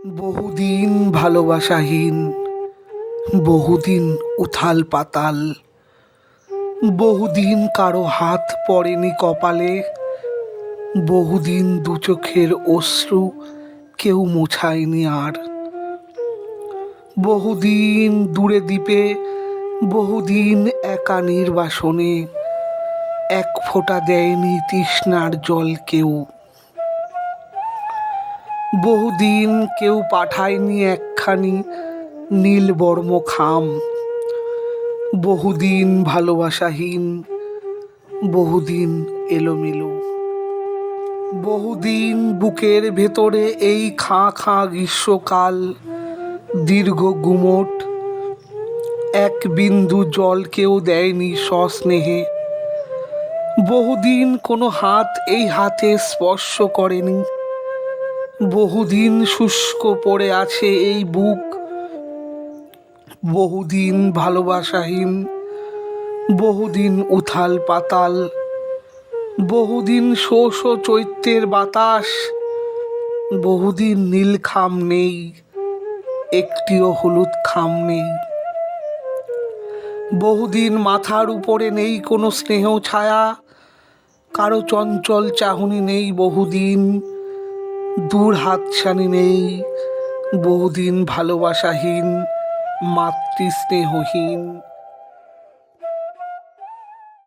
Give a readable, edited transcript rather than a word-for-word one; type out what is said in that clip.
বহুদিন ভালোবাসাহীন, বহুদিন উথাল পাতাল, বহুদিন কারো হাত পড়েনি কপালে, বহুদিন দু চোখের অশ্রু কেউ মোছায়নি আর। বহুদিন দূরে দ্বীপে, বহুদিন একা নির্বাসনে, এক ফোঁটা দেয়নি তৃষ্ণার জল কেউ। বহুদিন কেউ পাঠায়নি একখানি নীলবর্ম খাম। বহুদিন ভালোবাসাহীন, বহুদিন এলোমেলো, বহুদিন বুকের ভেতরে এই খাঁ খাঁ গ্রীষ্মকাল, দীর্ঘ গুমট, এক বিন্দু জল কেউ দেয়নি সস্নেহে। বহুদিন কোনো হাত এই হাতে স্পর্শ করেনি, বহুদিন শুষ্ক পড়ে আছে এই বুক। বহুদিন ভালোবাসাহীন, বহুদিন উথাল পাতাল, বহুদিন শো শো চৈত্রের বাতাস, বহুদিন নীল খাম নেই, একটিও হলুদ খাম নেই। বহুদিন মাথার উপরে নেই কোনো স্নেহ ছায়া, কারো চঞ্চল চাহনি নেই। বহুদিন দূর হাতছানি নেই, বহুদিন ভালোবাসাহীন, মাতৃস্নেহহীন।